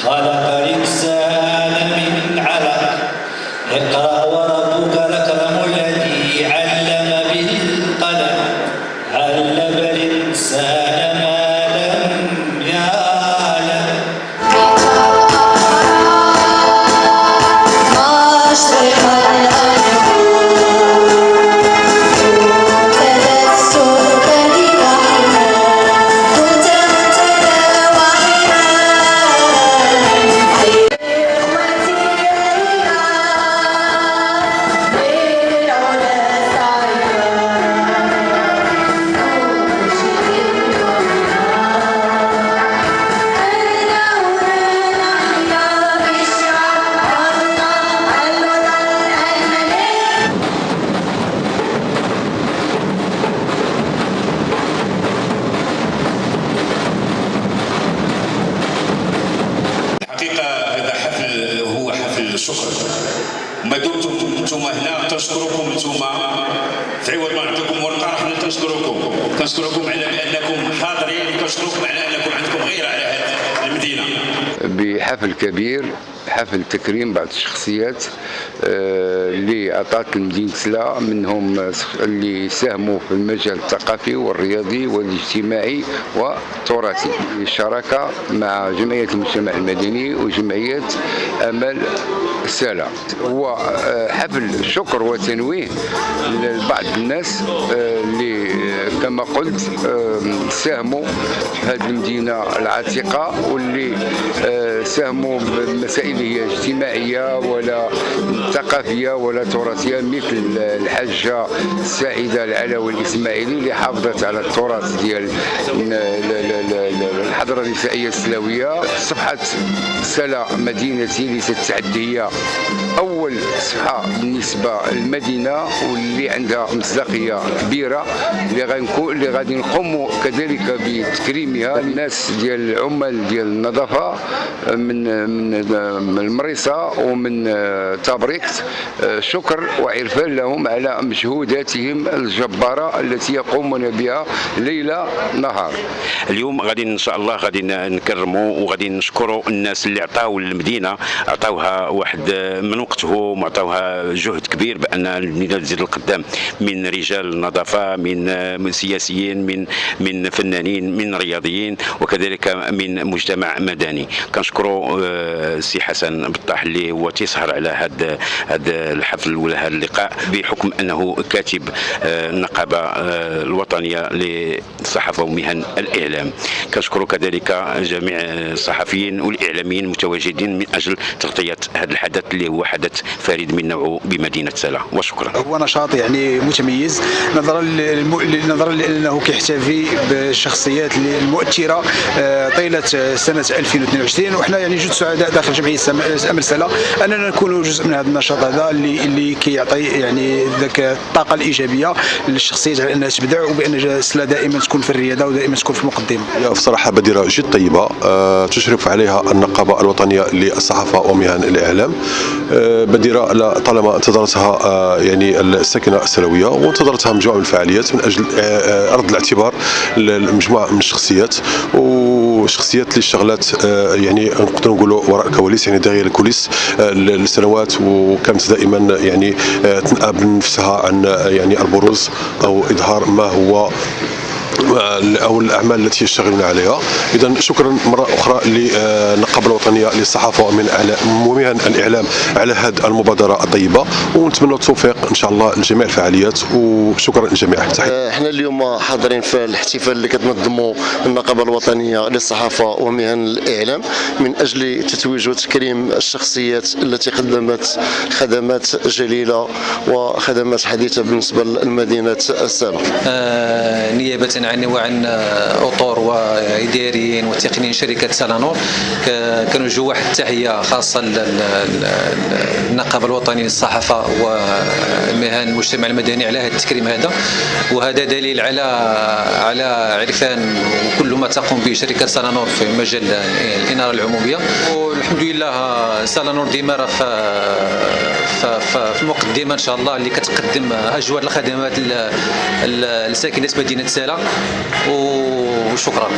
خلق الإنسان من علق اقرأ وربك الأكرم الذي علم بالقلم علم الإنسان ما لم يعلم. الشكر. ما دمتم انتم هنا تنشكركم انتم في عوض ما نعطيكم ورقه حنا كنشكركم على بانكم حاضرين، وكنشكركم على انكم عندكم غيره على هذه المدينه. بحفل كبير، حفل تكريم بعض الشخصيات اللي عطات المدينة سلا، منهم اللي ساهموا في المجال الثقافي والرياضي والاجتماعي والتراثي، الشراكة مع جمعية المجتمع المدني وجمعية أمل سلا. هو حفل شكر وتنويه لبعض الناس اللي كما قلت ساهموا في هذه المدينة العتيقة، واللي ساهموا بمسائل هي اجتماعية ولا ثقافية ولا تراثية، مثل الحاجة السعيدة العلوي الإسماعيلي اللي حافظت على التراث ديال الحضارة النسائية السلاوية. صفحة سلا مدينتي ليست تعد هي أول صفحة بالنسبة للمدينة، واللي عندها مصداقية كبيرة، اللي غادي نقوموا كذلك بتكريمها. الناس ديال العمال ديال النظافة من المريصة ومن تابريكت، شكر وعرفان لهم على مجهوداتهم الجبارة التي يقومون بها ليلة نهار. اليوم غادي ان شاء الله غادي نكرموا وغادي نشكروا الناس اللي عطاو المدينه، عطاوها واحد من وقتهم وعطاوها جهد كبير بان المدينه تزيد للقدام، من رجال النظافه، من سياسيين، من فنانين، من رياضيين، وكذلك من مجتمع مدني. كنشكروا السي حسن بطاح اللي هو تيسهر على هذا الحفل ولا هذا اللقاء، بحكم انه كاتب النقابه الوطنيه للصحافه ومهن الاعلام. كنشكروا كذلك جميع الصحفيين والاعلاميين المتواجدين من اجل تغطيه هذا الحدث اللي هو حدث فريد من نوعه بمدينه سلا، وشكرا. هو نشاط يعني متميز نظرا لانه كيحتفي بالشخصيات المؤثره طيله سنه 2022، وحنا يعني جد سعداء داخل جمعيه امل سلا اننا نكونوا جزء من هذا النشاط هذا اللي كيعطي يعني ذاك الطاقه الايجابيه للشخصيات على انها تبدع، وبان سلا دائما تكون في الرياده ودائما تكون في المقدمه. بصراحه بديره جد طيبه تشرف عليها النقابه الوطنيه للصحافه ومهن الاعلام. بديره طالما انتظرتها يعني الساكنه السلويه، وانتظرتها مجموعه من الفعاليات من اجل عرض الاعتبار لمجموعه من الشخصيات، وشخصيات اللي اشتغلت يعني نقدروا نقولوا وراء الكواليس، يعني داخل الكواليس لسنوات، وكانت دائما يعني تنقاب نفسها عن يعني البروز او اظهار ما هو او الاعمال التي يشتغلون عليها. اذا شكرا مره اخرى للنقابه الوطنيه للصحافه ومهن الاعلام على هذه المبادره الطيبه، ونتمنى التوفيق ان شاء الله لجميع الفعاليات، وشكرا للجميع. احنا اليوم حاضرين في الاحتفال اللي كتنظموا النقابه الوطنيه للصحافه ومهن الاعلام من اجل تتويج وتكريم الشخصيات التي قدمت خدمات جليله وخدمات حديثه بالنسبه لمدينه سلا. نيابه وعن اطر واداريين وتقنيين شركه سلانور، كنوجه واحد التحيه خاصه للنقابه الوطنيه للصحافه ومهن المجتمع المدني على هذا التكريم هذا، وهذا دليل على عرفان وكل ما تقوم به شركه سلانور في مجال الاناره العموميه. والحمد لله سلانور ديما راه في المقدمه ان شاء الله، اللي كتقدم اجود الخدمات لساكنه مدينه سلا، وشكرا.